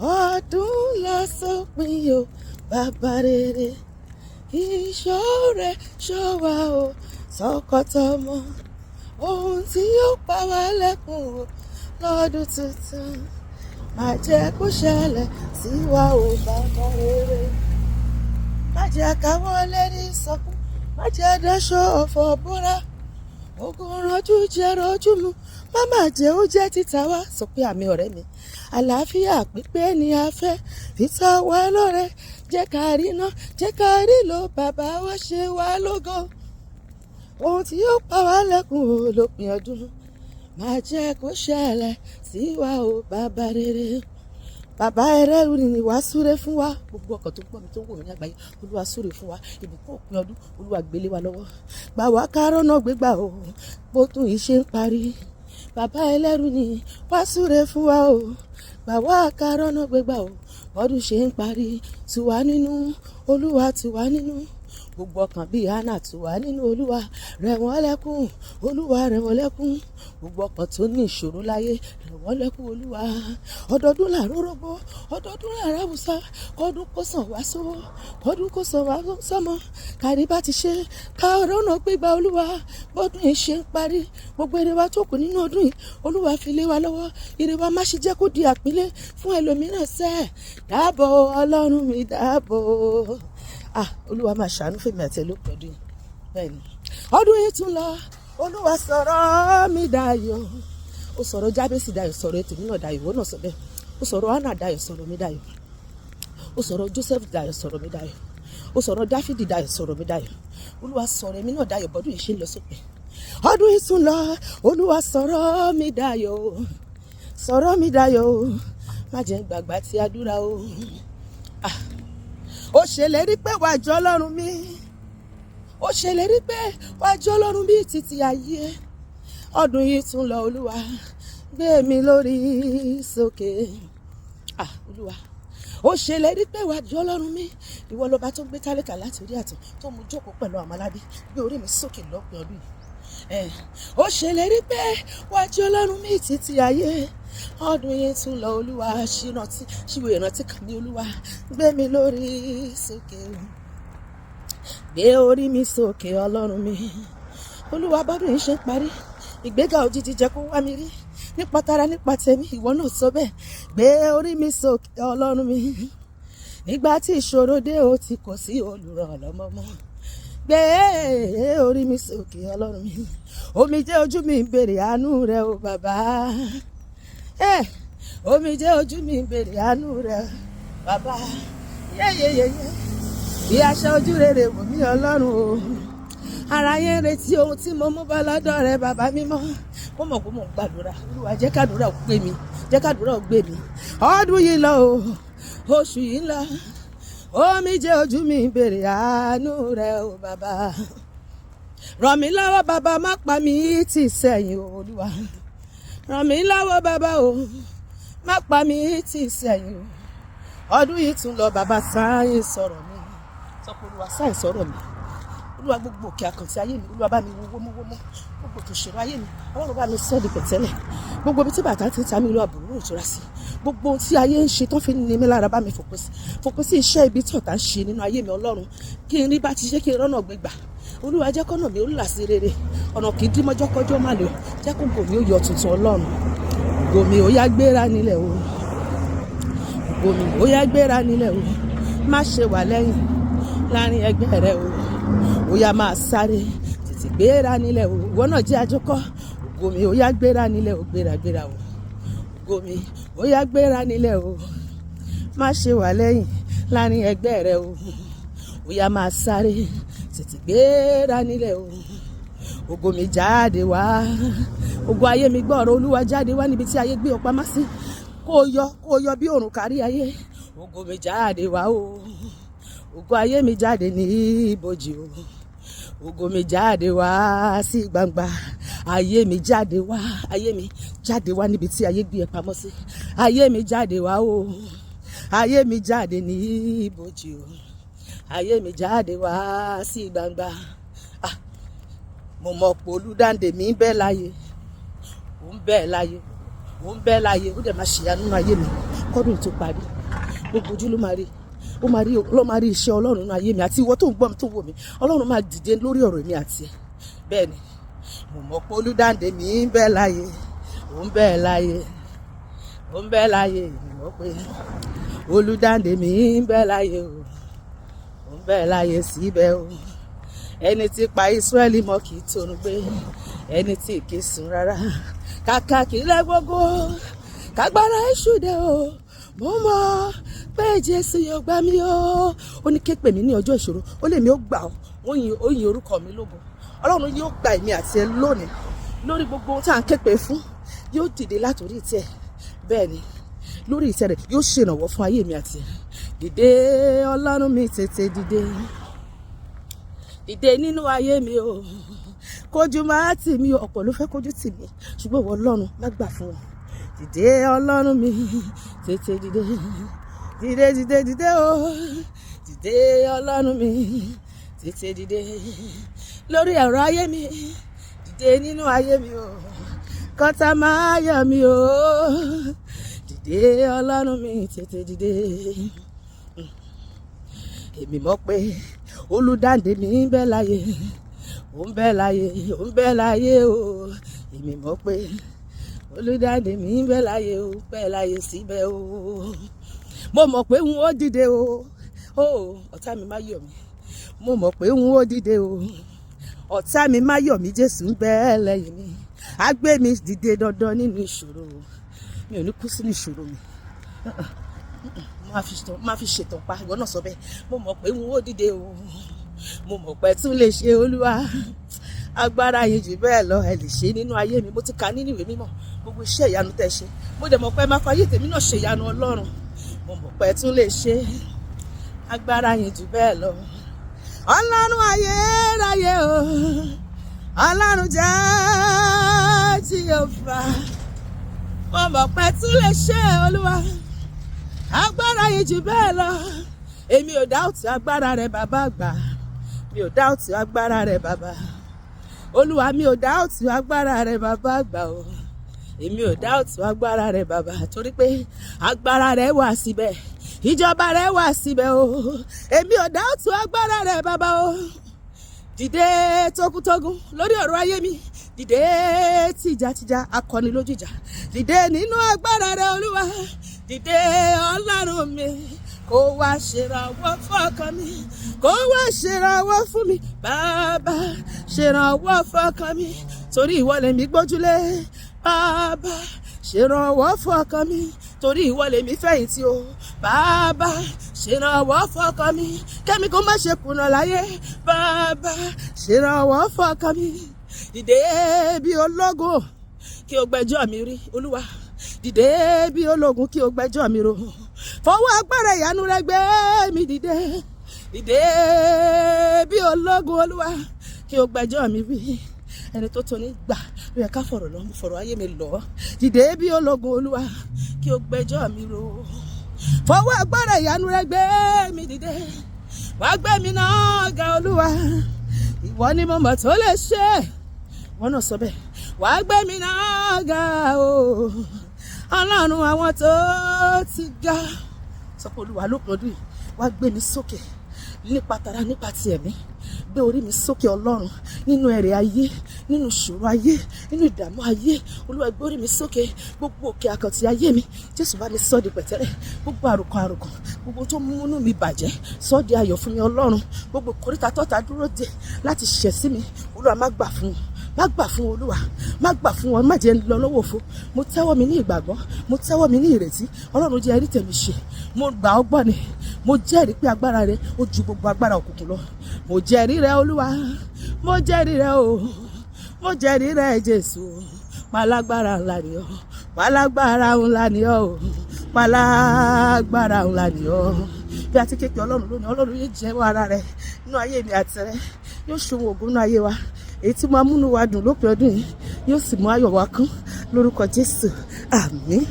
ọdún lọ sópin o bàbá rere ìṣọ́rẹ́ ṣọ́wa o sọ́kọ́tọ́mọ ohun tí yóò pa wá lẹ́kùn o lọ́dún tuntun má jẹ́ kó ṣẹlẹ̀ sí wa o bàbá rere má jẹ́ káwọ́ lérí sọkún má jẹ́ dáṣọ ọ̀fọ̀ bóra ogun rọjú jẹ́ rọjú mu má má jẹ́ ó jẹ́ títa wá sọ pé àmì ọ̀rẹ́ mi àlàáfíà pípé ni a fẹ́ fìtà wá lọ́rẹ́ jẹ́ ká rí ná jẹ́ ká rí lò bàbá wa ṣe wá lógo ohun tí yóò pa wá lẹ́kùn o lópin ọdún má jẹ́ kó ṣẹlẹ̀ sí wa o bàbá rere bàbá ẹrẹ́rù ni wàá súre fún wa gbogbo ọkọ̀ tó gbọ́ mi tó wò mí ní àgbáyé olúwa súre fún wa ìbùkún òpin ọdún olúwa gbélé wa lọ́wọ́ gbà wá kárọ́ náà gbégbà o bó tún yìí ṣe ń parí bàbá ẹlẹ́rù ni wàá súre fún wa o gbà wá kárọ́ náà gbégbà o bọ́dún ṣe ń parí tù wá nínú olúwa tù wá nínú gbogbo ọkàn bíi hánà tù wá nínú olúwa rẹ̀ wọ́n lẹ́kún olúwa rẹ̀ wọ́n lẹ́kún gbogbo ọkàn tó ní ìṣòro láyé rẹ̀ wọ́n lẹ́kún olúwa ọdọọdún làárọ̀ rọ́gbó ọdọọdún làárọ̀ àwùsá kọ́dún kó sàn wá sówó kọ́dún kó sàn wá sọ́mọ kárí bá ti ṣe ká ọ̀rọ̀ náà gbégbá olúwa bọ́dún yìí ṣe ń parí gbogbo èrè wa tó kù nínú ọdún yìí olúwa fi lé wa lọ́wọ́ èrè wa má ṣe jẹ́ kó di àpilẹ̀ fún ẹlòmíràn sẹ́ẹ̀ dáàbò ọlọ́run mi dáàbò olúwa máa ṣàánú fèmí àti ẹlòpọ̀ ọdún yìí bẹ́ẹ̀ ni ọdún yìí tún lọ olúwa sọ̀rọ̀ mi dayọ̀ ó sọ̀rọ̀ jábẹ́sì dayọ̀ sọ̀rọ̀ ètò mi náà dayọ̀ ìwọ náà sọ bẹ́ẹ̀ ó sọ̀rọ̀ hánà dayọ̀ sọ̀rọ̀ mi dayọ̀ ó sọ̀rọ̀ joseph dayọ̀ sọ̀rọ̀ mi dayọ̀ ó sọ̀rọ̀ dáfídì dayọ̀ sọ̀rọ̀ mi dayọ̀ olúwa sọ̀rọ̀ èmi náà dayọ̀ bọ́dún yìí ṣe ń lọ sópin ọdún yìí tún lọ olúwa sọ̀rọ̀ mi dayọ̀ má jẹ́ gbàgbà tí àdúrà o ó ṣèlérí pé wàá jọ ọlọ́run mi ó ṣèlérí pé wàá jọ ọlọ́run bí títí ayé ọdún yìí tún lọ olúwa gbé mi lórí sókè olúwa ó ṣèlérí pé wàá jọ ọlọ́run mi ìwọ lọba tó gbé tálíkà láti orí àtàn tó mú jókòó pẹ̀lú àwọn aládé gbé orí mi sókè lọ́pọ̀ ọdún yìí ó ṣèlérí pé wàá jọ ọlọ́run mi títí ayé ọdún yìí tún lọ olúwa ṣíwò ìrántí kan ní olúwa gbé mi lórí sókè gbé orí mi sókè ọlọ́run mi olúwa bọ́dún yìí ṣe ń parí ìgbéga òjijì jẹ́ kó wá mi rí nípa tara nípa tẹ̀mí ìwọ náà sọ bẹ́ẹ̀ gbé orí mi sókè ọlọ́run mi nígbà tí ìṣòro dé ó ti kò sí olùrànlọ́wọ́ mọ́ gbé orí mi sókè ọlọ́run mi omijé ojú mi ń béèrè àánú rẹ o bàbá omijé ojú mi ń béèrè àánú rẹ bàbá yéyeyeye bí aṣọ ojú rere wò mí ọlọ́run o ara yẹn retí ohun tí mo mú bá lọ́dọ̀ rẹ bàbá mímọ́ ó mọ̀ pé mò ń gbàdúrà olúwa jẹ́ kàdúrà ó gbé mi jẹ́ kàdúrà ó gbé mi ọdún yìí lọ o oṣù yìí lọ omijé ojú mi ń béèrè àánú rẹ o bàbá ràn mí lọ́wọ́ bàbá má pa mí tì sẹ́yìn o olúwa ràn mí lọ́wọ́ bàbá o má pa mí tì sẹ́yìn o ọdún yìí tún lọ bàbá sáyé sọ̀rọ̀ mi sọ pé olúwa sáyé sọ̀rọ̀ mi olúwa gbogbo òkè àkàntì ayé mi olúwa bá mi wo wómúwómú gbogbo tó ṣèrò ayé mi ọlọ́run bá mi sọ́ di pẹ̀tẹ́lẹ̀ gbogbo ibi tí bàtà ti ń ta mí olúwa bùrú ìtura sí gbogbo ohun tí ayé ń ṣe tó fi ní mi lára bá mi fòpin sí iṣẹ́ ibi tí ọ̀tá ń ṣe nínú ayé mi ọlọ́run kí n rí bá ti ṣe kí n rọ́nà gbégbà olúwa jẹ́ kọ́nà mi ó là sí rere ọ̀nà kì í dí mọ́jọ́ kọjọ́ má lè jẹ́ kó gòmí ó yọ tuntun ọlọ́run gòmí ó yá gbéra nílẹ̀ o gòmí ó yá gbéra nílẹ̀ o má ṣe wà lẹ́yìn láàrin ẹgbẹ́ rẹ o ó yá máa sáré tètè gbéra nílẹ̀ o ìwọ náà jẹ́ àjọkọ́ gòmí ó yá gbéra nílẹ̀ o gbéra o gòmí ó yá gbéra nílẹ̀ o má ṣe wà lẹ́yìn láàrin ẹgbẹ́ rẹ o ó yá máa sáré tètè gbéra nílẹ̀ o ògo mi jáde wá ògo ayé mi gbọ́ ọ̀rọ̀ olúwa jáde wá níbi tí ayé gbé ọ pamọ́ sí kó o yọ bí òrùn kárí ayé ògo mi jáde wá o ògo ayé mi jáde ní ibojì o ògo mi jáde wá sí gbangba ayé mi jáde wá níbi tí ayé gbé ẹ pamọ́ sí ayé mi jáde wá o ayé mi jáde ní ibojì o ayé mi jáde wá sí gbangba mo mọ̀ pé olùdáǹdè mi ń bẹ láyé ó ń bẹ láyé ó dẹ̀ máa ṣèyanu nínú ayé mi kọ́dún tó parí gbogbo ojú ló máa rí ó máa rí iṣẹ́ Ọlọ́run nínú ayé mi àti ìwọ tó ń gbọ́ mi tó wò mí. Ọlọ́run máa dìde lórí ọ̀rọ̀ mi àti ẹ̀. Bẹ́ẹ̀ ni mo mọ̀ pé olùdáǹdè mi ń bẹ láyé, ó ń bẹ láyé, ó ń bẹ láyé. Mo mọ̀ pé olùdáǹdè mi ń bẹ láyé o, ó ń bẹ láyé síbẹ̀ o. Ẹni tí pa Ísírẹ́lì mọ́ kì í torun gbé, ẹni tí kì í sùn rárá. Kàkà kì í lẹ́ gbogbo kágbára èṣù dé o. Mo mọ̀ pé Jésù yóò gbà mí o. Ó ní ké pè mí ní ọjọ́ ìṣòro, ó lè mi ó gbà ọ́, ó yin orúkọ mi lógo. Ọlọ́run yóò gba èmi àti ẹ lónìí lórí gbogbo ohun tí à ń ké pè fún. Yóò dìde látòrí ìtẹ́. Bẹ́ẹ̀ ni lórí ìtẹ́ rẹ̀ yóò ṣèrànwọ́ fún ayé mi àti ẹ. Dìde Ọlọ́run mi, tètè dìde, dìde nínú ayé mi o. Kójú máa tì mí o, ọ̀pọ̀ ló fẹ́ kójú tì mí ṣùgbọ́n ìwọ Ọlọ́run má gbà fún wọn. Dìde Ọlọ́run mi, tètè dìde, dìde dìde dìde o. Dìde Ọlọ́run mi, tètè dìde lórí ọ̀rọ̀ ayé mi, dìde nínú ayé mi o. Kọ́tà máa yọ̀ mí o. Dìde Ọlọ́run mi, tètè dìde. Èmi mọ̀ pé olùdáǹdè mi ń bẹ láyé, ó ń bẹ láyé, ó ń bẹ láyé o. Èmi mọ̀ pé olùdáǹdè mi ń bẹ láyé, ó ń bẹ láyé síbẹ̀ o. Mo mọ̀ pé n ó dìde o. Ọ̀tá mi má yọ̀ mí. Mo mọ̀ pé n ó dìde o. Ọ̀tá mi má yọ̀ mí, Jésù ń bẹ lẹ́yìn mi. Á gbé mi dìde dandan nínú ìṣòro. Mi ò ní kú sínú ìṣòro mi. Má fi ṣètò pa, ìwọ náà sọ bẹ́ẹ̀. Mo mọ̀ pé n ó dìde o. Mo mọ̀ pé tún lè ṣe Olúwa. Agbára yín jù bẹ́ẹ̀ lọ, ẹ lè ṣe nínú ayé mi. Mo ti kà nínú ìwé mímọ́ gbogbo iṣẹ́ ìyanu tẹ́ ṣe. Mo dẹ̀ mọ̀ pé máa fayé tèmi náà ṣe ìyanu Ọlọ́run. Mo mọ̀ pé tún lè ṣe. Agbára yín jù bẹ́ẹ̀ lọ. Ọlọ́run ayérayé o. Ọlọ́run jẹ́ Jèhófà. Mo mọ̀ pé tún lè ṣe Olúwa. Agbára yín jù bẹ́ẹ̀ lọ. Èmi ò dáùtì agbára rẹ bàbá àgbà. Mi ò dáùtì agbára rẹ bàbá. Olúwa mi ò dáùtì agbára rẹ bàbá àgbà o. Èmi ò dáùtì agbára rẹ bàbá torí pé agbára rẹ wà síbẹ̀. Ìjọba rẹ wà síbẹ̀ o. Èmi ò dáùtì agbára rẹ bàbá o. Dìde tógúntógún lórí ọ̀rọ̀ ayé mi. Dìde tìjàtìjà akọni lójú ìjà. Dìde nínú agbára rẹ Olúwa. Dìde Ọlọ́run mi. Kó wá ṣèrànwọ́ fún ọkàn mi. Kó wá ṣèrànwọ́ fún mi. Bàbá ṣèrànwọ́ fún ọkàn mi. Torí ìwọ lèmi gbójúlé. Bàbá ṣèrànwọ́ fún ọkàn mi. Torí ìwọ lèmi fẹ̀yìntì o. Bàbá ṣèrànwọ́ fún ọkàn mi. Kẹ́mi kó má ṣe kùnà láyé. Bàbá ṣèrànwọ́ fún ọkàn mi. Dìde bí ológun kí o gbẹ́jọ́ mi rí Olúwa. Dìde bí ológun kí o gbẹ́jọ́ mi rò. Fọwọ́ agbára ìyanu rẹ gbé mi dìde. Dìde bí ológun Olúwa kí o gbẹ́jọ́ mi rí. Ẹni tó tó ní gbà ló yẹ ká fọ̀rọ̀ ayé mi lọ. Dìde bí ológun Olúwa kí o gbẹ́jọ́ mi rò. Fọwọ́ agbára ìyanu rẹ gbé mi dìde. Wá gbé mi náà ga Olúwa. Ìwọ ni mo mọ̀ tó lè ṣe. Wọ́n náà sọ bẹ́ẹ̀. Wá gbé mi náà ga o. Ọlọ́run àwọn tó ti ga. Sọ pé Olúwa lópin ọdún yìí wá gbé mi sókè nípa tara nípa ti ẹ̀mí. Gbé orí mi sókè Ọlọ́run nínú ẹ̀rẹ̀ ayé, nínú ìṣòro ayé, nínú ìdààmú ayé. Olúwa gbé orí mi sókè. Gbogbo òkè àkàntì ayé mi Jésù bá mi sọ di pẹ̀tẹ́lẹ̀. Gbogbo àròkàn gbogbo tó múnú mi bàjẹ́ sọ di ayọ̀ fún mi Ọlọ́run. Gbogbo kòríta tọ́ta dúró dè láti ṣẹ̀ sí mi. Olúwa má gbà fún wọn. Má gbà fún Olúwa. Má gbà fún wọn. Má jẹ́ lọ lọ́wọ́ òfo. Mo tẹ́wọ́ mi ní ìgbàgbọ́. Mo tẹ́wọ́ mi ní ìrètí. Ọlọ́run jẹ́ ẹrí tèmi ṣe. Mo gbà ọ́ gbọ́ ni. Mo jẹ́rìí pé agbára rẹ ó ju gbogbo agbára òkùnkùn lọ. Mo jẹ́rìí rẹ Olúwa. Mo jẹ́rìí rẹ o. Mo jẹ́rìí rẹ Jésù. Pálágbára ńlá ni ọ́. Pálágbára ńlá ni ọ́ o. Pálágbára ńlá ni ọ́. Bí a ti képe Ọlọ́run lónìí, Ọlọ́run yóò jẹ́wọ́ ara rẹ nínú ayé mi àti rẹ. Yóò ṣohun ògo nínú ayé wa. Èyí tí máa múnú wa dùn lópin ọdún yìí yóò sì mú ayọ̀ wa kún lórúkọ Jésù. Àmín.